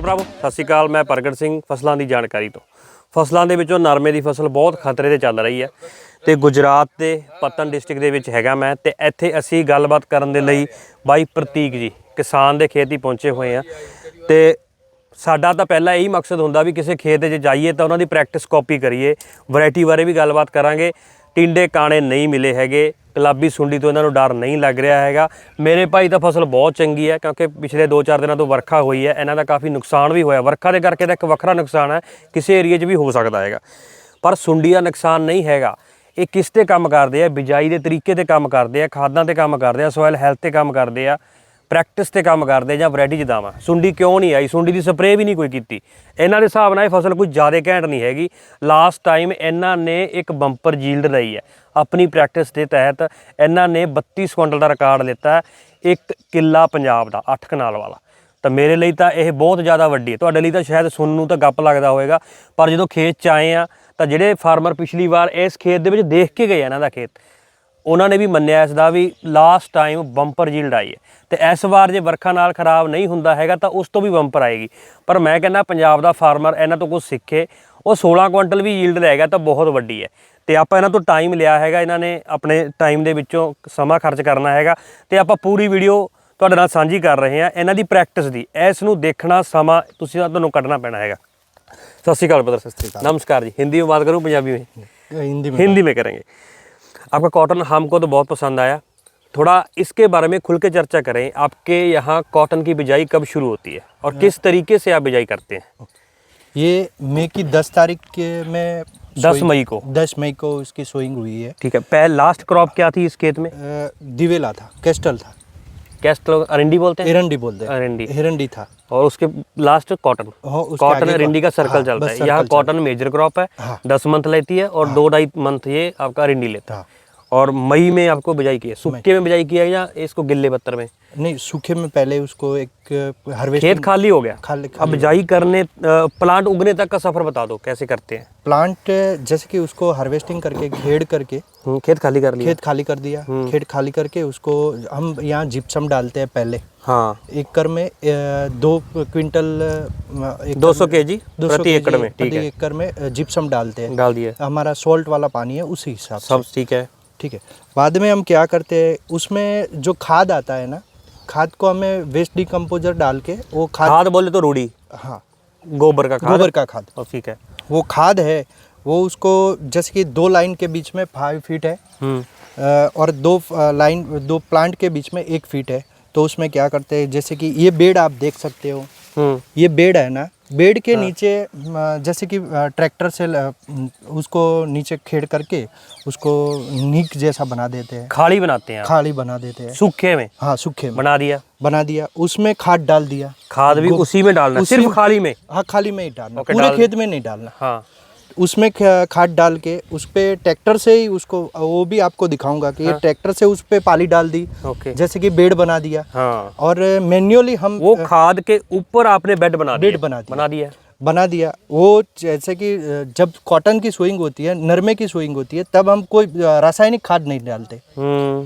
ਭਰਾਵੋ ਸਤਿ ਸ਼੍ਰੀ ਅਕਾਲ। ਮੈਂ ਪ੍ਰਗਟ ਸਿੰਘ ਫਸਲਾਂ ਦੀ ਜਾਣਕਾਰੀ ਤੋਂ। ਫਸਲਾਂ ਦੇ ਵਿੱਚੋਂ ਨਰਮੇ ਦੀ ਫਸਲ ਬਹੁਤ ਖਤਰੇ ਤੇ ਚੱਲ ਰਹੀ ਹੈ ਤੇ ਗੁਜਰਾਤ ਦੇ ਪਤਨ ਡਿਸਟ੍ਰਿਕਟ ਦੇ ਵਿੱਚ ਹੈਗਾ ਮੈਂ ਤੇ ਇੱਥੇ ਅਸੀਂ ਗੱਲਬਾਤ ਕਰਨ ਦੇ ਲਈ ਬਾਈ ਪ੍ਰਤੀਕ ਜੀ ਕਿਸਾਨ ਦੇ ਖੇਤ ਹੀ ਪਹੁੰਚੇ ਹੋਏ ਆ ਤੇ ਸਾਡਾ ਤਾਂ ਪਹਿਲਾਂ ਇਹੀ ਮਕਸਦ ਹੁੰਦਾ ਵੀ ਕਿਸੇ ਖੇਤ 'ਚ ਜਾਈਏ ਤਾਂ ਉਹਨਾਂ ਦੀ ਪ੍ਰੈਕਟਿਸ ਕਾਪੀ ਕਰੀਏ। ਵੈਰਾਈਟੀ ਬਾਰੇ ਵੀ ਗੱਲਬਾਤ ਕਰਾਂਗੇ। ਟਿੰਡੇ ਕਾਣੇ ਨਹੀਂ ਮਿਲੇ ਹੈਗੇ, ਗੁਲਾਬੀ ਸੁੰਡੀ ਤੋਂ ਇਹਨਾਂ ਨੂੰ ਡਰ ਨਹੀਂ ਲੱਗ ਰਿਹਾ ਹੈਗਾ। ਮੇਰੇ ਭਾਈ ਤਾਂ ਫਸਲ ਬਹੁਤ ਚੰਗੀ ਹੈ ਕਿਉਂਕਿ ਪਿਛਲੇ 2-4 ਦਿਨਾਂ ਤੋਂ ਵਰਖਾ ਹੋਈ ਹੈ। ਇਹਨਾਂ ਦਾ ਕਾਫੀ ਨੁਕਸਾਨ ਵੀ ਹੋਇਆ। ਵਰਖਾ ਦੇ ਕਰਕੇ ਤਾਂ ਇੱਕ ਵੱਖਰਾ ਨੁਕਸਾਨ ਹੈ, ਕਿਸੇ ਏਰੀਏ 'ਚ ਵੀ ਹੋ ਸਕਦਾ ਹੈਗਾ, ਪਰ ਸੁੰਡੀ ਦਾ ਨੁਕਸਾਨ ਨਹੀਂ ਹੈਗਾ। ਇਹ ਕਿਸ ਤੇ ਕੰਮ ਕਰਦੇ ਆ? ਬਿਜਾਈ ਦੇ ਤਰੀਕੇ ਤੇ ਕੰਮ ਕਰਦੇ ਆ, ਖਾਦਾਂ ਤੇ ਕੰਮ ਕਰਦੇ ਆ, ਸੋਇਲ ਹੈਲਥ ਤੇ ਕੰਮ ਕਰਦੇ ਆ, ਪ੍ਰੈਕਟਿਸ ਤੇ ਕੰਮ ਕਰਦੇ ਜਾਂ ਵੈਰਾਈਟੀ ਜਿਦਾਵਾਂ। ਸੁੰਡੀ ਕਿਉਂ ਨਹੀਂ ਆਈ? ਸੁੰਡੀ ਦੀ ਸਪਰੇਅ ਵੀ ਨਹੀਂ ਕੋਈ ਕੀਤੀ। ਇਹਨਾਂ ਦੇ ਹਿਸਾਬ ਨਾਲ ਇਹ ਫਸਲ ਕੋਈ ਜ਼ਿਆਦਾ ਘੈਂਟ ਨਹੀਂ ਹੈਗੀ। ਲਾਸਟ ਟਾਈਮ ਇਹਨਾਂ ਨੇ ਇੱਕ ਬੰਪਰ ਯੀਲਡ ਲਈ ਹੈ ਆਪਣੀ ਪ੍ਰੈਕਟਿਸ ਦੇ ਤਹਿਤ। ਇਹਨਾਂ ਨੇ 32 ਕੁਇੰਟਲ ਦਾ ਰਿਕਾਰਡ ਲਿੱਤਾ, ਇੱਕ ਕਿੱਲਾ ਪੰਜਾਬ ਦਾ 8 ਕਨਾਲ ਵਾਲਾ। ਤਾਂ ਮੇਰੇ ਲਈ ਤਾਂ ਇਹ ਬਹੁਤ ਜ਼ਿਆਦਾ ਵੱਡੀ ਹੈ। ਤੁਹਾਡੇ ਲਈ ਤਾਂ ਸ਼ਾਇਦ ਸੁਣਨ ਨੂੰ ਤਾਂ ਗੱਪ ਲੱਗਦਾ ਹੋਵੇਗਾ, ਪਰ ਜਦੋਂ ਖੇਤ 'ਚ ਆਏ ਆ ਤਾਂ ਜਿਹੜੇ ਫਾਰਮਰ ਪਿਛਲੀ ਵਾਰ ਇਸ ਖੇਤ ਦੇ ਵਿੱਚ ਦੇਖ ਕੇ ਗਏ ਇਹਨਾਂ ਦਾ ਖੇਤ, ਉਹਨਾਂ ਨੇ ਵੀ ਮੰਨਿਆ ਇਸ ਦਾ ਵੀ ਲਾਸਟ ਟਾਈਮ ਬੰਪਰ ਯੀਲਡ ਆਈ ਹੈ। ਤੇ ਇਸ ਵਾਰ ਜੇ ਵਰਖਾ ਨਾਲ ਖਰਾਬ ਨਹੀਂ ਹੁੰਦਾ ਹੈਗਾ ਤਾਂ ਉਸ ਤੋਂ ਵੀ ਬੰਪਰ ਆਏਗੀ। ਪਰ ਮੈਂ ਕਹਿੰਦਾ ਪੰਜਾਬ ਦਾ ਫਾਰਮਰ ਇਹਨਾਂ ਤੋਂ ਕੁਝ ਸਿੱਖੇ। ਉਹ 16 ਕੁਇੰਟਲ ਵੀ ਯੀਲਡ ਲੈ ਗਿਆ ਤਾਂ ਬਹੁਤ ਵੱਡੀ ਹੈ। ਤੇ ਆਪਾਂ ਇਹਨਾਂ ਤੋਂ ਟਾਈਮ ਲਿਆ ਹੈਗਾ, ਇਹਨਾਂ ਨੇ ਆਪਣੇ ਟਾਈਮ ਦੇ ਵਿੱਚੋਂ ਸਮਾਂ ਖਰਚ ਕਰਨਾ ਹੈਗਾ ਤੇ ਆਪਾਂ ਪੂਰੀ ਵੀਡੀਓ ਤੁਹਾਡੇ ਨਾਲ ਸਾਂਝੀ ਕਰ ਰਹੇ ਹਾਂ ਇਹਨਾਂ ਦੀ ਪ੍ਰੈਕਟਿਸ ਦੀ। ਇਸ ਨੂੰ ਦੇਖਣਾ ਸਮਾਂ ਤੁਹਾਨੂੰ ਕੱਢਣਾ ਪੈਣਾ ਹੈਗਾ। सत श्री अकाल ब्रदर। सत श्री अकाल। नमस्कार जी। हिंदी में बात करूँ पंजाबी में? हिंदी में करेंगे। आपका कॉटन हमको तो बहुत पसंद आया, थोड़ा इसके बारे में खुल के चर्चा करें। आपके यहाँ कॉटन की बिजाई कब शुरू होती है और किस तरीके से आप बिजाई करते हैं? ये मई की 10 तारीख के में 10 मई को 10 मई को इसकी सोइंग हुई है। ठीक है। पहले लास्ट क्रॉप क्या थी इस खेत में? दिवेला था, कैस्टल था। कैस्टल अरंडी बोलते हैं? एरंडी बोलते हैं। अरंडी एरंडी था। और उसके लास्ट कॉटन। कॉटन अरंडी का सर्कल चलता है। यहाँ कॉटन मेजर क्रॉप है। 10 मंथ लेती है और 2-2.5 मंथ ये आपका अरंडी लेता है। और मई में आपको बिजाई की है? सूखे में बिजाई किया या इसको गिल्ले पत्तर में? नहीं, सूखे में पहले उसको एक हार्वेस्ट। खेत खाली हो गया, खाली अब बिजाई करने प्लांट उगने तक का सफर बता दो कैसे करते हैं? प्लांट जैसे कि उसको हार्वेस्टिंग करके घेड़ करके खेत खाली कर लिया। खेत खाली कर दिया। खेत खाली करके उसको हम यहाँ जिप्सम डालते हैं पहले। हाँ। एकड़ में 2 क्विंटल 200 kg प्रति एकड़ में। ठीक है। एकड़ में जिप्सम डालते हैं। डाल दिया। हमारा सॉल्ट वाला पानी है उसी हिसाब से। सब ठीक है। ठीक है। बाद में हम क्या करते हैं, उसमें जो खाद आता है ना, खाद को हमें वेस्ट डिकम्पोजर डाल के वो खाद बोले तो रूढ़ी। हाँ, गोबर का खाद। गोबर का खाद। ठीक है। वो खाद है, वो उसको जैसे कि 2 लाइन के बीच में 5 फीट है और 2 प्लांट के बीच में 1 फीट है। तो उसमें क्या करते हैं, जैसे कि ये बेड आप देख सकते हो, ये बेड है ना, बेड के नीचे जैसे कि ट्रैक्टर से उसको नीचे खेड़ करके उसको नीक जैसा बना देते हैं। खाली बनाते हैं? खाली बना देते हैं सूखे में। हाँ, सूखे में बना दिया। उसमें खाद डाल दिया। खाद भी उसी में डालना? सिर्फ खाली में? हाँ, खाली में ही डालना, पूरे खेत में नहीं डालना। हाँ। उसमें खाद डाल के उस पे ट्रैक्टर से ही उसको, वो भी आपको दिखाऊंगा कि ये ट्रैक्टर से उस पे पाली डाल दी। जैसे कि बेड बना दिया। हाँ। और मैन्युअली हम वो खाद के ऊपर आपने बेड बना दिया। वो जैसे कि जब कॉटन की सोइंग होती है, नरमे की सोइंग होती है, तब हम कोई रासायनिक खाद नहीं डालते।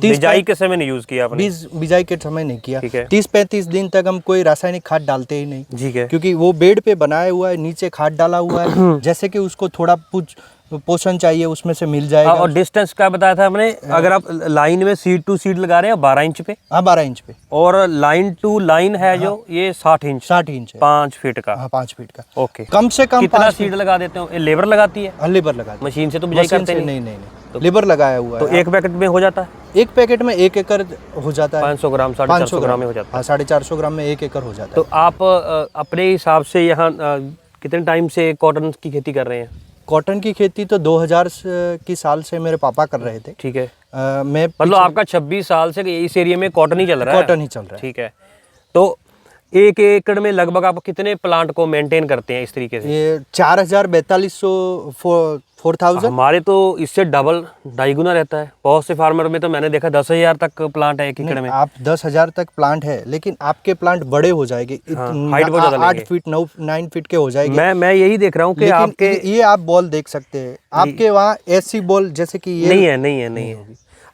बिजाई के समय नहीं यूज किया आपने? बिजाई के समय नहीं किया। 30-35 दिन तक हम कोई रासायनिक खाद डालते ही नहीं। ठीक है। क्योंकि वो बेड पे बनाया हुआ है, नीचे खाद डाला हुआ है। जैसे कि उसको थोड़ा पोषण चाहिए उसमें से मिल जाएगा। और डिस्टेंस क्या बताया था हमने? अगर आप लाइन में सीड टू सीड लगा रहे हैं 12 इंच पे? हाँ, 12 इंच पे। और लाइन टू लाइन है जो ये 60 इंच 5 फीट का। हाँ, 5 फीट का। ओके। कम से कम कितना सीड लगा देते हो? लेबर लगाती है? हाँ, लेबर लगाती है। मशीन से तो बिजाई करते नहीं, तो लेबर लगाया हुआ है। तो एक पैकेट में हो जाता है? एक पैकेट में 1 एकड़ हो जाता है। 500 ग्राम 450 ग्राम में हो जाता है। हाँ, 450 ग्राम में 1 एकड़ हो जाता है। तो आप अपने हिसाब से यहाँ कितने टाइम से कॉटन की खेती कर रहे हैं? कॉटन की खेती तो 2000 की साल से मेरे पापा कर रहे थे। ठीक है। मैं मतलब आपका 26 साल से इस एरिया में कॉटन ही चल रहा है? कॉटन ही चल रहा है। ठीक है। तो 1 एकड़ में लगभग आप कितने प्लांट को मेंटेन करते हैं इस तरीके से? ये 4000, 4000। हमारे तो इससे डबल 2.5 गुना रहता है। बहुत से फार्मर में तो मैंने देखा 10,000 तक प्लांट है 1 एकड़ में। आप 10,000 तक प्लांट है, लेकिन आपके प्लांट बड़े हो जाएंगे। हाइट बहुत ज्यादा 8 फीट 9 फीट के हो जाएंगे। मैं यही देख रहा हूँ कि आपके ये आप बॉल देख सकते हैं। आपके वहाँ ऐसी बॉल जैसे कि ये नहीं है।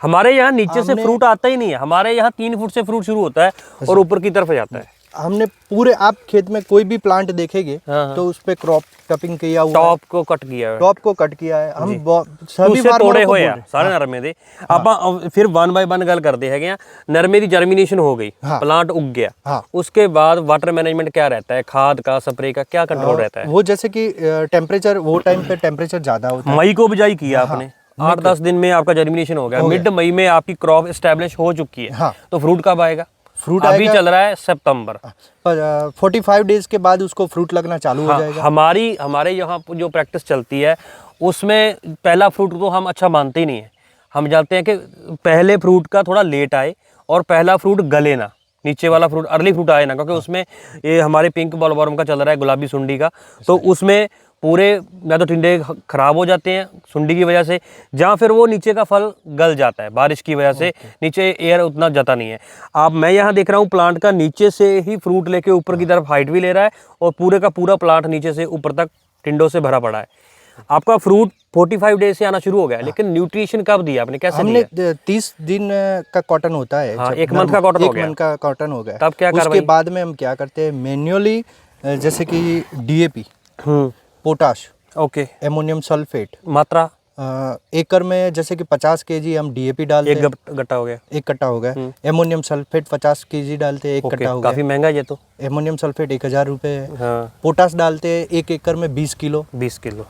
हमारे यहाँ नीचे से फ्रूट आता ही नहीं है। हमारे यहाँ 3 फुट से फ्रूट शुरू होता है और ऊपर की तरफ जाता है। हमने पूरे आप खेत में कोई भी प्लांट देखेंगे हाँ। तो उस पे क्रॉप कटिंग किया हुआ टॉप को कट किया है, टॉप को कट किया है। हम ਸਭੀ सभी ਤੋੜੇ फार्मरों को ਹੋਏ बोल ਆ रहे हैं। ਸਾਰੇ ਨਰਮੇ ਦੇ। ਆਪਾਂ ਫਿਰ 1 ਬਾਈ 1 ਗੱਲ ਕਰਦੇ ਹੈਗੇ ਆ। नरमे की जर्मिनेशन हो गई, हाँ। प्लांट उग गया, हाँ। उसके बाद वाटर मैनेजमेंट क्या रहता है, खाद का स्प्रे का क्या कंट्रोल रहता है? वो जैसे कि टेम्परेचर, वो टाइम पे टेम्परेचर ज़्यादा होता है। मई को बिजाई किया आपने, 8-10 दिन में आपका जर्मिनेशन हो गया, मिड मई में आपकी क्रॉप एस्टेब्लिश हो चुकी है, हाँ। तो फ्रूट कब आएगा? फ्रूट अभी चल रहा है सितंबर, पर 45 डेज के बाद उसको फ्रूट लगना चालू हो जाएगा। हमारे यहाँ जो प्रैक्टिस चलती है उसमें पहला फ्रूट तो हम अच्छा मानते ही नहीं है। हम जानते हैं कि पहले फ्रूट का थोड़ा लेट आए और पहला फ्रूट गले ना, नीचे वाला फ्रूट अर्ली फ्रूट आए ना, क्योंकि उसमें ये हमारे पिंक बॉलवर्म का चल रहा है, गुलाबी सुंडी का, तो उसमें पूरे या तो टिंडे खराब हो जाते हैं सुंडी की वजह से, या फिर वो नीचे का फल गल जाता है बारिश की वजह से, नीचे एयर उतना जाता नहीं है। मैं यहाँ देख रहा हूँ प्लांट का नीचे से ही फ्रूट लेके ऊपर की तरफ हाइट भी ले रहा है और पूरे का पूरा प्लांट नीचे से ऊपर तक टिंडों से भरा पड़ा है। आपका फ्रूट 45 डेज से आना शुरू हो गया, लेकिन न्यूट्रिशन कब दिया आपने, कैसे हमने दिया? 30 दिन का कॉटन होता है। हाँ, जब एक मंथ का कॉटन हो गया। एक मंथ का कॉटन हो गया, तब क्या उसके कार्रवाई? बाद में हम क्या करते हैं मैन्युअली, जैसे कि DAP, potash, okay, ammonium sulphate, मात्रा एकड़ में जैसे कि 50 kg हम DAP डालते एक हैं, गट्टा हो गया, एक कट्टा हो गया। एमोनियम सल्फेट 50 kg डालते हैं, एक कट्टा हो काफी गया। महंगा है ये तो। एमोनियम सल्फेट 1000 रुपये है। हाँ, पोटाश डालते हैं 1 एकड़ में 20 किलो। 20 किलो,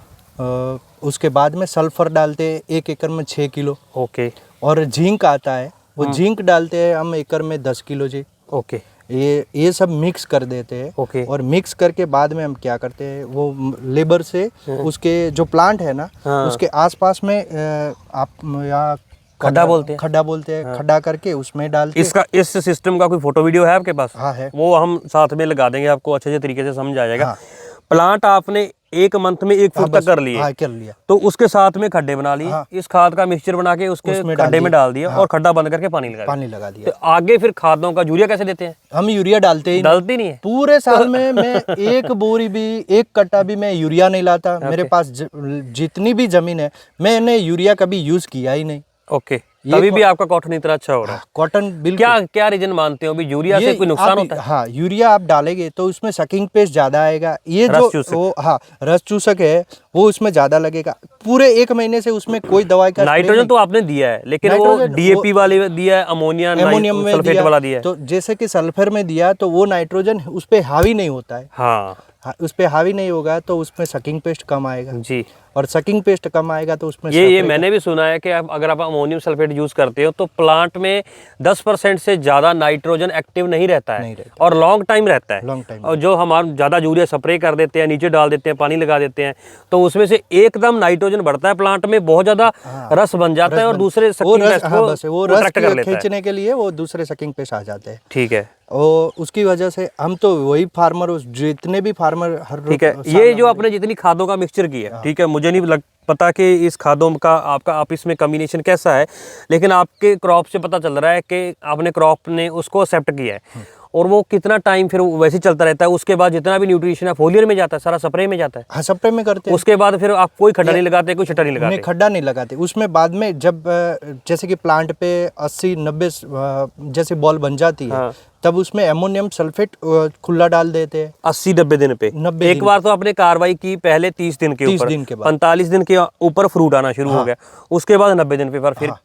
उसके बाद में सल्फर डालते हैं 1 एकड़ में 6 किलो। ओके और जिंक आता है, वो जिंक डालते हैं हम एकड़ में 10 किलो जी। ओके ये सब मिक्स कर देते हैं। ओके। और मिक्स करके बाद में हम क्या करते हैं, वो लेबर से उसके जो प्लांट है ना, हाँ। उसके आसपास में आप यहाँ खड्डा बोलते हैं। खड्डा बोलते हैं, खड्डा करके उसमें डालते हैं। इसका इस सिस्टम का कोई फोटो वीडियो है आपके पास? हाँ है। वो हम साथ में लगा देंगे, आपको अच्छे से तरीके से समझ आ जाएगा। हाँ। प्लांट आपने 1 मंथ में 1 फुट तक कर लिए, हाँ कर लिया। तो उसके साथ में खड्डे बना लिए, हाँ। इस खाद का मिक्सचर बना के उसके उसमें डाल खड्डे में दिया। डाल दिया, हाँ। और खड्डा बंद करके पानी लगा दिया। पानी लगा दिया। तो आगे फिर खादों का यूरिया कैसे देते हैं? हम यूरिया डालते ही नहीं। डालती नहीं है? पूरे साल में मैं एक बोरी भी, एक कट्टा भी मैं यूरिया नहीं लाता। मेरे पास जितनी भी जमीन है, मैंने यूरिया कभी यूज किया ही नहीं। ओके, तभी भी आपका कॉटन इतना अच्छा हो रहा है। कॉटन बिल्कुल। क्या क्या रीजन मानते हो भी यूरिया से कोई नुकसान होता है? हाँ, यूरिया आप डालेंगे तो उसमें सकिंग पेस्ट ज्यादा आएगा। ये रस जो चूसक। वो हाँ रस चूसक है, वो उसमें ज्यादा लगेगा। पूरे 1 महीने से उसमें कोई दवाई का नाइट्रोजन तो आपने दिया है, लेकिन वो नाइट्रोजन DAP वाले दिया है, अमोनिया एमोनियम में सल्फेट वाला दिया है। तो जैसे कि सल्फर में दिया तो वो नाइट्रोजन उस पे हावी नहीं होता है। हाँ उस पे हावी नहीं होगा तो उसमें सकिंग पेस्ट कम आएगा, जी। और सकिंग पेस्ट कम आएगा तो उसमें ये मैंने भी सुना है कि अगर आप अमोनियम सल्फेट यूज करते हो तो प्लांट में 10% से ज्यादा नाइट्रोजन एक्टिव नहीं रहता है, नहीं रहता। और लॉन्ग टाइम रहता है। Long time. और जो हम ज्यादा यूरिया स्प्रे कर देते हैं, नीचे डाल देते हैं, पानी लगा देते हैं, तो उसमें से एकदम नाइट्रोजन बढ़ता है, प्लांट में बहुत ज्यादा रस बन जाता है, और दूसरे वो रस, हाँ, को बस वो रस attract कर लेता है। खींचने के लिए वो दूसरे सकिंग पेस्ट आ जाते हैं। ठीक है, और उसकी वजह से हम तो वही फार्मर, जितने भी फार्मर हर ठीक है। ये जो आपने जितनी खादों का मिक्सचर किया, ठीक है, मुझे नहीं पता कि इस खादों का आप इसमें कॉम्बिनेशन कैसा है, लेकिन आपके क्रॉप से पता चल रहा है कि आपने क्रॉप ने उसको एक्सेप्ट किया है, और वो कितना टाइम फिर वैसे ही चलता रहता है। उसके बाद जितना भी न्यूट्रिशन है फोलियर में जाता है, सारा स्प्रे में जाता है। हाँ, स्प्रे में करते हैं। उसके बाद फिर आप कोई खड्डा नहीं लगाते, कोई छटा नहीं लगाते? नहीं, खड्डा नहीं लगाते। उसमें बाद में जब जैसे कि प्लांट पे 80-90 जैसे बॉल बन जाती है, हाँ। तब उसमें एमोनियम सल्फेट खुला डाल देते हैं। 80-90 दिन पे 90 एक बार तो आपने कार्रवाई की, पहले 30 दिन के 30 ऊपर, दिन के बाद। 45 दिन के ऊपर फ्रूट आना शुरू हो गया, उसके बाद 90 दिन पे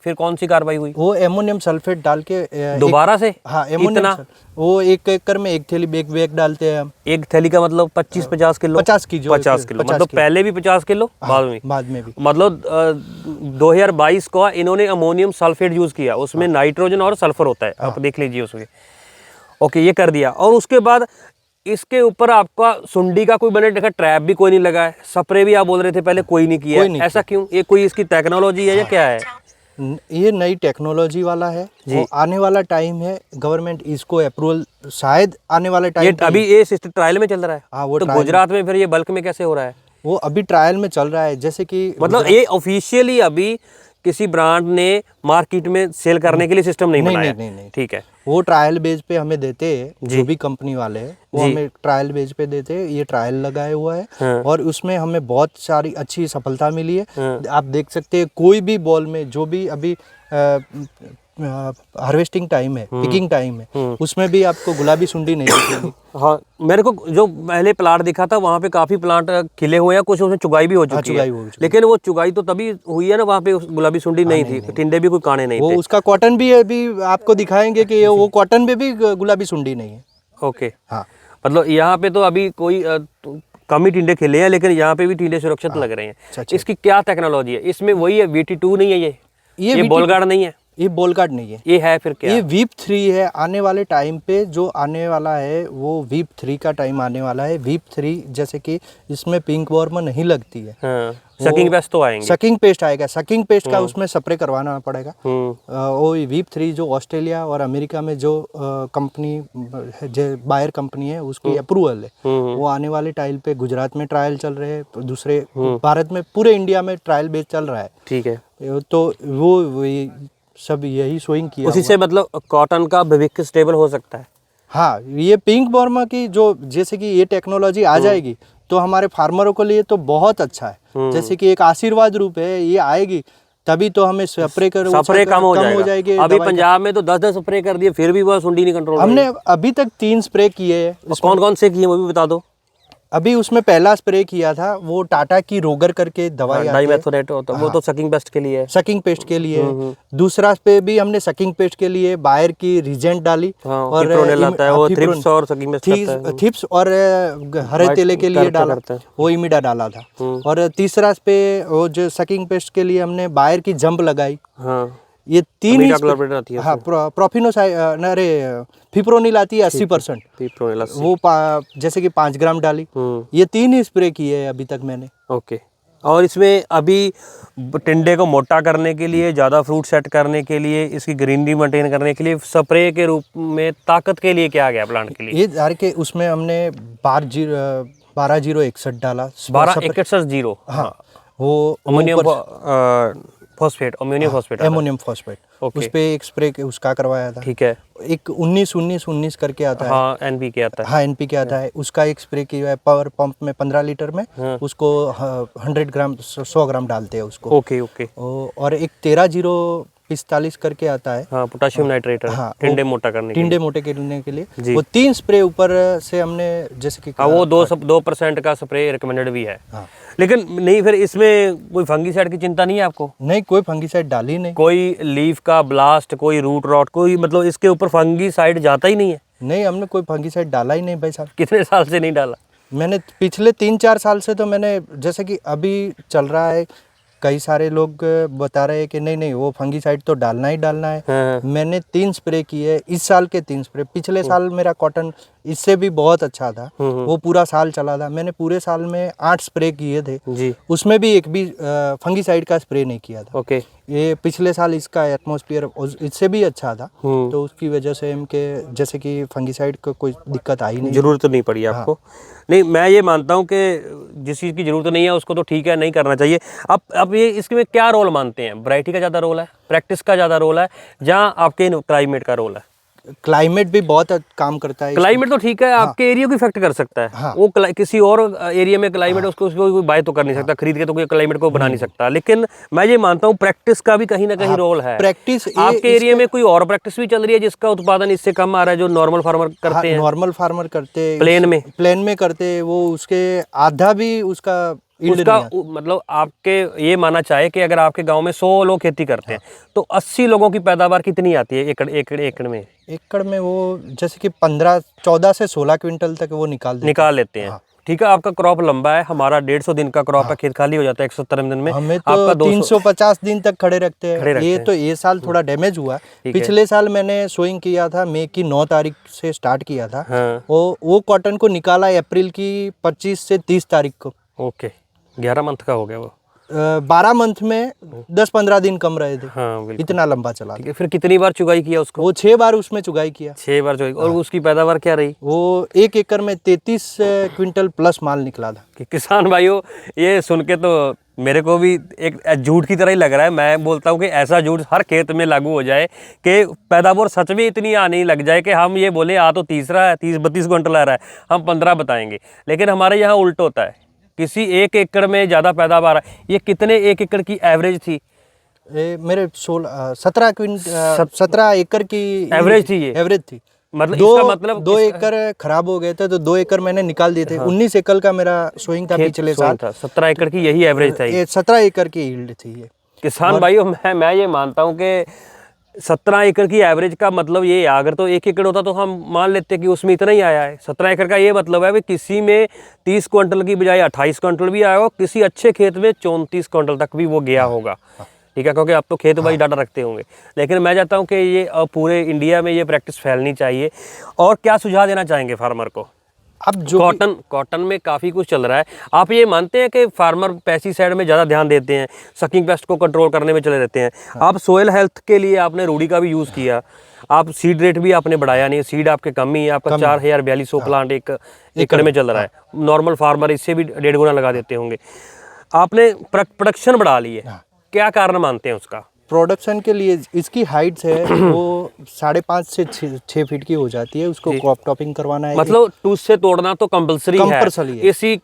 फिर कौन सी कार्रवाई हुई? वो एमोनियम सल्फेट डाल के दोबारा से? हाँ, एमोनियम वो 1 एकड़ में 1 थैली एक बैग डालते हैं हम। एक थैली का मतलब 25-50 किलो? 50 की, 50 किलो, मतलब पहले भी 50 किलो, बाद में भी। मतलब 2022 को इन्होंने अमोनियम सल्फेट यूज किया, उसमें नाइट्रोजन और सल्फर होता है, आप देख लीजिए उसमें। ओके, ये कर दिया, और उसके बाद इसके ऊपर आपका सुंडी का कोई मैंने देखा ट्रैप भी कोई नहीं लगा है, स्प्रे भी आप बोल रहे थे पहले कोई नहीं किया है, ऐसा क्यों? ये कोई इसकी टेक्नोलॉजी है या क्या है? ये नई टेक्नोलॉजी वाला है, वो आने वाला टाइम है, गवर्नमेंट इसको अप्रूवल शायद आने वाले टाइम। ये अभी ये सिस्टम ट्रायल में चल रहा है? हाँ, वो तो गुजरात में फिर ये बल्क में कैसे हो रहा है? वो अभी ट्रायल में चल रहा है, जैसे कि मतलब ये ऑफिशियली अभी किसी ब्रांड ने मार्केट में सेल करने के लिए सिस्टम नहीं बनाया? नहीं। ठीक है, वो ट्रायल बेस पे हमें देते हैं, जो भी कंपनी वाले हैं वो हमें ट्रायल बेस पे देते हैं। ये ट्रायल लगाया हुआ है, हाँ। और उसमें हमें बहुत सारी अच्छी सफलता मिली है। आप देख सकते हैं कोई भी बॉल में जो भी अभी हार्वेस्टिंग टाइम है, पिकिंग टाइम है, उसमें भी आपको गुलाबी सुंडी नहीं दिखेगी। हाँ, मेरे को जो पहले प्लांट दिखा था वहाँ पे काफी प्लांट खिले हुए हैं, कुछ उसमें चुगाई भी हो चुकी चुगाई है, हो चुकी लेकिन वो चुगाई तो तभी हुई है ना, वहाँ पे गुलाबी सुंडी नहीं थी, टिंडे भी कोई काने नहीं वो थे। उसका कॉटन भी अभी आपको दिखाएंगे कि वो कॉटन में भी गुलाबी सुंडी नहीं है। ओके, हाँ, मतलब यहाँ पे तो अभी कोई कम ही टिंडे खिले हैं, लेकिन यहाँ पे भी टिंडे सुरक्षित लग रहे हैं। अच्छा। इसकी क्या टेक्नोलॉजी है? इसमें वही है VT2 नहीं है, ये VT2 बॉलगार्ड नहीं है, ये बॉलगार्ड नहीं है, ये है फिर क्या? ये वीप 3 है। आने वाले टाइम पे जो आने वाला है वो वीप 3 का टाइम आने वाला है। वीप 3 जैसे कि इसमें पिंक वॉर्म नहीं लगती है। हाँ, सकिंग पेस्ट तो आएंगे। सकिंग पेस्ट आएगा, सकिंग पेस्ट का उसमें स्प्रे करवाना पड़ेगा। हम्म, वो वीप 3 जो ऑस्ट्रेलिया और अमेरिका में जो कंपनी जो बायर कंपनी है उसकी अप्रूवल है, वो आने वाले टाइम पे गुजरात में ट्रायल चल रहे हैं, दूसरे भारत में पूरे इंडिया में ट्रायल बेस चल रहा है। ठीक है, तो वो सब यही सोइंग किया उसी से मतलब कॉटन का भविष्य स्टेबल हो सकता है। हाँ, ये पिंक बॉर्मा की जो जैसे कि ये टेक्नोलॉजी आ जाएगी तो हमारे फार्मरों के लिए तो बहुत अच्छा है। जैसे कि एक आशीर्वाद रूप है, ये आएगी तभी तो हमें स्प्रे कम हो जाएगी। अभी पंजाब में तो 10-10 स्प्रे कर दिए, फिर भी वो सुंडी नहीं कंट्रोल। हमने अभी तक 3 स्प्रे किए हैं। कौन कौन से किए वो भी बता दो। अभी उसमें पहला स्प्रे किया था वो टाटा की रोगर करके दवाई आती है, डाइमेथोनेट होता है, वो तो सकिंग पेस्ट के लिए है। सकिंग पेस्ट के लिए। दूसरा पे भी हमने सकिंग पेस्ट के लिए बायर की रिजेंट डाली, और फिप्रोनिल आता है, वो थ्रिप्स और सकिंग पेस्ट करता है। थ्रिप्स और हरे तेले के लिए डाला, वो इमिडा डाला था। और तीसरा पे वो जो सकिंग पेस्ट के लिए हमने बायर की जंप लगाई। हाँ, ये 3 ही आती है। हाँ, अरे फिप्रोनिल आती है 80%, फिप्रोनिल वो जैसे कि 5 ग्राम डाली। ये 3 ही स्प्रे किए अभी तक मैंने। ओके, और इसमें अभी टिंडे को मोटा करने के लिए, ज़्यादा फ्रूट सेट करने के लिए, इसकी ग्रीनरी मेंटेन करने के लिए, स्प्रे के रूप में ताकत के लिए क्या गया प्लांट के लिए? ये जार के उसमें हमने 12-0-61 डाला। 12-61-0। हाँ, वो अमोनियम फॉस्फेट, एमोनियम फॉस्फेट, उस पे एक स्प्रे उसका करवाया था। ठीक है। एक 19-19-19 करके आता है। हाँ, NPK आता है। हाँ, NPK आता है, उसका एक स्प्रे किया है पावर पंप में 15 लीटर में। उसको 100 ग्राम 100 ग्राम डालते हैं उसको। Okay okay. और एक 13-0-45 करके आता है। हाँ, पोटेशियम नाइट्रेट। हाँ, टिंडे मोटा करने टिंडे मोटे करने के लिए वो 3 स्प्रे ऊपर से हमने जैसे कि वो 2% का स्प्रे रिकमेंडेड भी है। हाँ। लेकिन नहीं, फिर इसमें कोई फंगीसाइड की चिंता नहीं है आपको? नहीं, कोई फंगीसाइड डाली नहीं। कोई लीफ का ब्लास्ट, कोई रूट रॉट, कोई मतलब इसके ऊपर फंगीसाइड जाता ही नहीं है? नहीं, हमने कोई फंगीसाइड डाला ही नहीं भाई साहब। कितने साल से नहीं डाला? मैंने पिछले 3-4 साल से तो मैंने, जैसे कि अभी चल रहा है, कई सारे लोग बता रहे हैं कि नहीं नहीं वो फंगीसाइड तो डालना ही डालना है। हाँ। मैंने 3 स्प्रे किए इस साल के, 3 स्प्रे। पिछले साल मेरा कॉटन इससे भी बहुत अच्छा था, वो पूरा साल चला था। मैंने पूरे साल में 8 स्प्रे किए थे जी, उसमें भी एक भी फंगीसाइड का स्प्रे नहीं किया था। ओके। ये पिछले साल इसका एटमॉस्फेयर इससे भी अच्छा था, तो उसकी वजह से इनके जैसे कि फंगीसाइड को कोई दिक्कत आई नहीं, जरूरत नहीं पड़ी आपको। नहीं, मैं ये मानता हूँ कि जिस चीज़ की जरूरत नहीं है उसको तो ठीक है, नहीं करना चाहिए। अब ये इसमें क्या रोल मानते हैं? वैरायटी का ज़्यादा रोल है, प्रैक्टिस का ज़्यादा रोल है, जहाँ आपके क्लाइमेट का रोल है? क्लाइमेट भी बहुत काम करता है। क्लाइमेट तो ठीक है, आपके एरिया को इफेक्ट कर सकता है। हाँ। वो किसी और एरिया में क्लाइमेट उसको कोई बाय तो कर नहीं सकता, खरीद के तो कोई क्लाइमेट को बना नहीं सकता। लेकिन मैं ये मानता हूँ प्रैक्टिस का भी कहीं ना कहीं रोल है। प्रैक्टिस आपके एरिया में कोई और प्रैक्टिस भी चल रही है जिसका उत्पादन इससे कम आ रहा है, जो नॉर्मल फार्मर करते हैं? नॉर्मल फार्मर करते हैं, प्लेन में करते हैं, वो उसके आधा भी उसका मतलब आपके ये माना चाहे कि अगर आपके गांव में 100 लोग खेती करते हैं तो 80 लोगों की पैदावार कितनी आती है एकड़ में? एकड़ में वो जैसे कि 14 से 16 क्विंटल तक वो निकाल लेते हैं। ठीक है, आपका क्रॉप लंबा है, हमारा 150 दिन का क्रॉप है, खेत खाली हो जाता है 170 दिन में। हमें तो 350 दिन तक खड़े रखते हैं। ये साल थोड़ा डैमेज हुआ। पिछले साल मैंने सोइंग किया था, मई की 9 तारीख से स्टार्ट किया था। वो कॉटन को निकाला अप्रैल की 25 से 30 तारीख को। ओके, 11 मंथ का हो गया वो। 12 मंथ में 10-15 दिन कम रहे थे। हाँ, इतना लंबा चला। फिर कितनी बार चुगाई किया उसको? वो 6 बार उसमें चुगाई किया। 6 बार चुगाई। और उसकी पैदावार क्या रही? वो 1 एकड़ में 33 क्विंटल प्लस माल निकला था। कि किसान भाइयों, ये सुन के तो मेरे को भी एक झूठ की तरह ही लग रहा है। मैं बोलता हूँ कि ऐसा झूठ हर खेत में लागू हो जाए कि पैदावार सच में इतनी आने लग जाए कि हम ये बोले तो 30-32 क्विंटल आ रहा है, हम 15 बताएंगे। लेकिन हमारे यहाँ उल्ट होता है, किसी 1 एकड़ में ज़्यादा पैदावार है। ये कितने 1 एकड़ की एवरेज थी? मेरे 17 एकड़ की एवरेज थी ये? एवरेज थी। मतलब इसका मतलब 2 एकड़ खराब हो गए थे, तो 2 एकड़ मैंने निकाल दिए थे। 19 एकड़ का मेरा सोइंग था पिछले साल। 17 एकड़ की यही एवरेज था। ये 17 एकड़ की यील्ड थी ये। किसान भाइयों, मैं ये मानता हूँ कि 17 एकड़ की एवरेज का मतलब ये है, अगर तो 1 एकड़ होता तो हम मान लेते कि उसमें इतना ही आया है। 17 एकड़ का ये मतलब है कि किसी में 30 क्विंटल की बजाय 28 क्विंटल भी आया हो, किसी अच्छे खेत में 34 क्विंटल तक भी वो गया होगा। ठीक है, क्योंकि आप तो खेत वाइज डाटा रखते होंगे। लेकिन मैं चाहता हूँ कि ये पूरे इंडिया में ये प्रैक्टिस फैलनी चाहिए। और क्या सुझाव देना चाहेंगे फार्मर को? अब जो कॉटन में काफ़ी कुछ चल रहा है। आप ये मानते हैं कि फार्मर पेस्टिसाइड में ज़्यादा ध्यान देते हैं, सकिंग पेस्ट को कंट्रोल करने में चले रहते हैं? आप सोयल हेल्थ के लिए आपने रूडी का भी यूज़ किया, आप सीड रेट भी आपने बढ़ाया नहीं, सीड आपके कम ही है, आपका 4,4200 प्लांट एक एकड़ में चल रहा है। नॉर्मल फार्मर इससे भी 1.5 गुना लगा देते होंगे। आपने प्रोडक्शन बढ़ा ली है, क्या कारण मानते हैं उसका? प्रोडक्शन के लिए इसकी हाइट है वो 5.5 से 6 फीट की हो जाती है। उसको क्रॉप टॉपिंग करवाना है। मतलब टूथ से तोड़ना तो कंपलसरी है।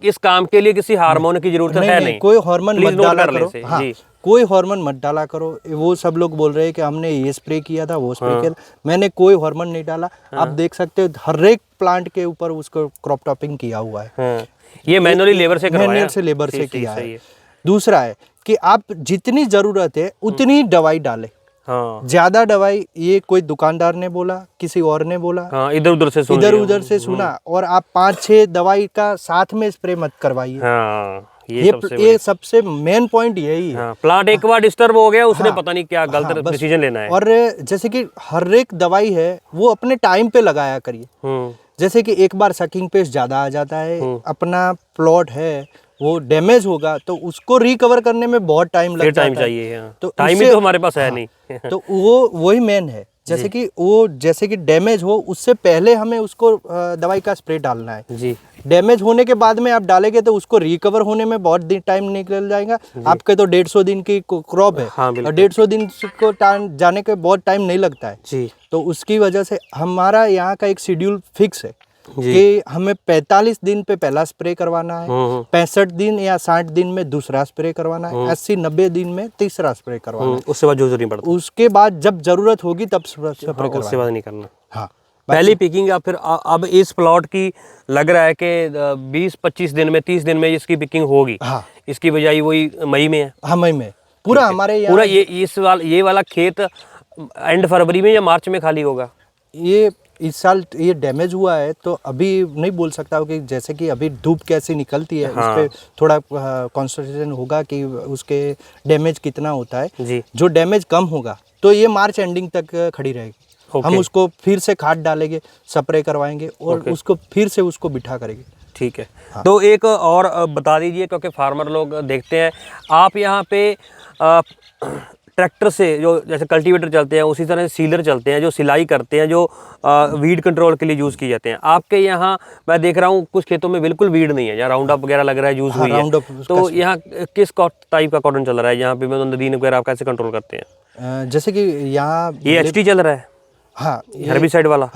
इस काम के लिए किसी हार्मोन की जरूरत है नहीं। कोई हार्मोन मत डाला करो। हाँ, जी। कोई हार्मोन मत डाला करो। वो सब लोग बोल रहे हैं कि हमने ये स्प्रे किया था, वो स्प्रे किया था। मैंने कोई हार्मोन नहीं डाला। आप देख सकते हो हर एक प्लांट के ऊपर उसको क्रॉप टॉपिंग किया हुआ है। ये मैनुअली लेबर से करवाया? मैनुअल से लेबर से किया है। दूसरा है कि आप जितनी जरूरत है उतनी दवाई डालें। हाँ। ज्यादा दवाई ये कोई दुकानदार ने बोला, किसी और ने बोला, हाँ, इधर उधर से सुना और आप 5-6 दवाई का साथ में स्प्रे मत करवाइए। हाँ, ये सबसे मेन पॉइंट यही है। हाँ, प्लांट एक बार डिस्टर्ब हो गया, उसने पता नहीं क्या गलत डिसीजन लेना है। और जैसे कि हर एक दवाई है वो अपने टाइम पे लगाया करिए। जैसे कि एक बार सकिंग पेस्ट ज्यादा आ जाता है, अपना प्लॉट है वो डैमेज होगा तो उसको रिकवर करने में बहुत टाइम लग जाता है। चाहिए। तो टाइम ही तो हमारे पास है नहीं। तो वही मेन है। जैसे कि डैमेज हो उससे पहले हमें उसको दवाई का स्प्रे डालना है जी। डैमेज होने के बाद में आप डालेंगे तो उसको रिकवर होने में बहुत टाइम निकल जाएगा। आपके तो 150 दिन की क्रॉप है। हाँ, और 150 दिन को जाने के बहुत टाइम नहीं लगता है जी। तो उसकी वजह से हमारा यहाँ का एक शेड्यूल फिक्स है कि हमें 45 दिन पे पहला स्प्रे करवाना है, 65 दिन या 60 दिन में दूसरा स्प्रे करवाना है, 80-90 दिन में तीसरा स्प्रे करवाना है। उसके बाद जो जरूरत नहीं पड़ता, उसके बाद जब जरूरत होगी तब स्प्रे करवाना, उसके बाद नहीं करना। हाँ, पहली पिकिंग या फिर अब इस प्लॉट की लग रहा है कि 20-25 दिन में 30 दिन में इसकी पिकिंग होगी। हाँ, इसकी बजाय वही मई में है। हाँ, मई में पूरा हमारे यहाँ पूरा ये वाला खेत एंड फरवरी में या मार्च में खाली होगा। ये इस साल ये डैमेज हुआ है तो अभी नहीं बोल सकता हूँ कि जैसे कि अभी धूप कैसी निकलती है। हाँ। उस पर थोड़ा कॉन्सेंट्रेशन होगा कि उसके डैमेज कितना होता है जी। जो डैमेज कम होगा तो ये मार्च एंडिंग तक खड़ी रहेगी। हम उसको फिर से खाद डालेंगे, स्प्रे करवाएंगे और उसको फिर से उसको बिठा करेंगे। ठीक है। हाँ। तो एक और बता दीजिए, क्योंकि फार्मर लोग देखते हैं आप यहाँ पे ट्रैक्टर से जो जैसे कल्टीवेटर चलते हैं उसी तरह सीलर चलते हैं जो सिलाई करते हैं, जो वीड कंट्रोल के लिए यूज़ किए जाते हैं। आपके यहाँ मैं देख रहा हूँ कुछ खेतों में बिल्कुल वीड नहीं है, जहाँ राउंड अप वगैरह लग रहा है यूज़ हुई है। तो यहाँ किस टाइप का कॉटन चल रहा है यहाँ पे, नदीन वगैरह आप कैसे कंट्रोल करते हैं? जैसे कि यहाँ ये HT चल रहा है। हाँ, हर्बिसाइड वाला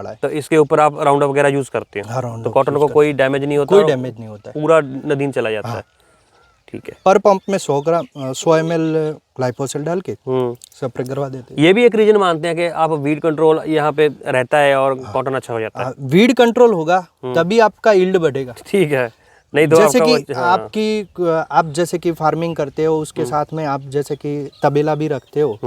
है। तो इसके ऊपर आप राउंड अप वगैरह यूज़ करते हैं। हाँ, तो कॉटन को कोई डैमेज नहीं होता? कोई डैमेज नहीं होता, पूरा नदीन चला जाता है। ठीक है। पर पंप में 100 ml ग्लाइफोसेट डाल के स्प्रे करवा देते हैं। ये भी एक रीजन मानते हैं कि आप वीड कंट्रोल यहाँ पे रहता है और कॉटन अच्छा हो जाता है। वीड कंट्रोल होगा तभी आपका यील्ड बढ़ेगा। ठीक है। नहीं तो जैसे कि आप जैसे कि फार्मिंग करते हो उसके साथ में आप जैसे कि तबेला भी रखते हो।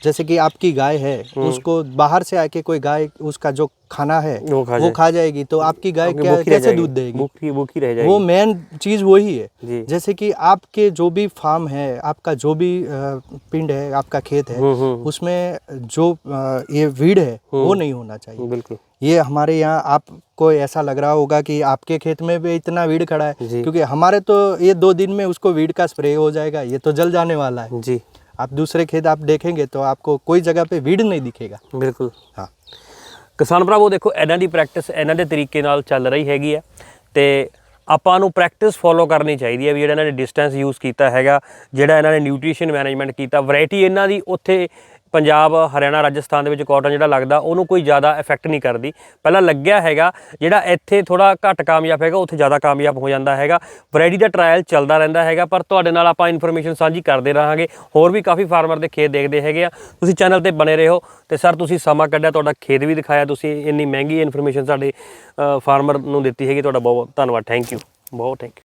जैसे कि आपकी गाय है, उसको बाहर से आके कोई गाय उसका जो खाना है वो खा जाएगी तो आपकी गाय कैसे दूध देगी? भूखी रह जाएगी। वो मेन चीज वही है। जैसे कि आपके जो भी फार्म है, आपका जो भी पिंड है, आपका खेत है, उसमें जो ये वीड है वो नहीं होना चाहिए। बिल्कुल। ये हमारे यहाँ आपको ऐसा लग रहा होगा कि आपके खेत में भी इतना वीड खड़ा है, क्योंकि हमारे तो ये 2 दिन में उसको वीड का स्प्रे हो जाएगा, ये तो जल जाने वाला है जी। आप दूसरे खेत आप देखेंगे तो आपको कोई जगह पे वीड नहीं दिखेगा। बिल्कुल। हाँ, किसान भरावो देखो ਇਹਨਾਂ ਦੀ ਪ੍ਰੈਕਟਿਸ ਇਹਨਾਂ ਦੇ ਤਰੀਕੇ ਨਾਲ ਚੱਲ ਰਹੀ ਹੈਗੀ ਆ ਤੇ ਆਪਾਂ ਨੂੰ ਪ੍ਰੈਕਟਿਸ ਫੋਲੋ ਕਰਨੀ ਚਾਹੀਦੀ ਹੈ ਵੀ ਜਿਹੜਾ ਇਹਨਾਂ ਨੇ ਡਿਸਟੈਂਸ ਯੂਜ਼ ਕੀਤਾ ਹੈਗਾ, ਜਿਹੜਾ ਇਹਨਾਂ ਨੇ ਨਿਊਟ੍ਰੀਸ਼ਨ ਮੈਨੇਜਮੈਂਟ ਕੀਤਾ, ਵੈਰਾਈਟੀ ਇਹਨਾਂ ਦੀ ਉੱਥੇ ਪੰਜਾਬ ਹਰਿਆਣਾ ਰਾਜਸਥਾਨ ਦੇ ਵਿੱਚ ਕਾਟਨ ਜਿਹੜਾ ਲੱਗਦਾ ਉਹਨੂੰ ਕੋਈ ਜ਼ਿਆਦਾ ਇਫੈਕਟ ਨਹੀਂ ਕਰਦੀ। ਪਹਿਲਾਂ ਲੱਗਿਆ ਹੈਗਾ, ਜਿਹੜਾ ਇੱਥੇ ਥੋੜਾ ਘੱਟ ਕਾਮਯਾਬ ਹੈਗਾ ਉੱਥੇ ਜ਼ਿਆਦਾ ਕਾਮਯਾਬ ਹੋ ਜਾਂਦਾ ਹੈਗਾ। ਵੈਰਾਈਟੀ ਦਾ ਟਰਾਇਲ ਚੱਲਦਾ ਰਹਿੰਦਾ ਹੈਗਾ, ਪਰ ਤੁਹਾਡੇ ਨਾਲ ਆਪਾਂ ਇਨਫੋਰਮੇਸ਼ਨ ਸਾਂਝੀ ਕਰਦੇ ਰਹਾਂਗੇ। ਹੋਰ ਵੀ ਕਾਫੀ ਫਾਰਮਰ ਦੇ ਖੇਤ ਦੇਖਦੇ ਹੈਗੇ ਆ। ਤੁਸੀਂ ਚੈਨਲ ਤੇ ਬਣੇ ਰਹੋ। ਤੇ ਸਰ ਤੁਸੀਂ ਸਮਾਂ ਕੱਢਿਆ, ਤੁਹਾਡਾ ਖੇਤ ਵੀ ਦਿਖਾਇਆ, ਤੁਸੀਂ ਇੰਨੀ ਮਹਿੰਗੀ ਇਨਫੋਰਮੇਸ਼ਨ ਸਾਡੇ ਫਾਰਮਰ ਨੂੰ ਦਿੱਤੀ ਹੈਗੀ, ਤੁਹਾਡਾ ਬਹੁਤ ਧੰਨਵਾਦ। ਥੈਂਕ ਯੂ, ਬਹੁਤ ਥੈਂਕ ਯੂ।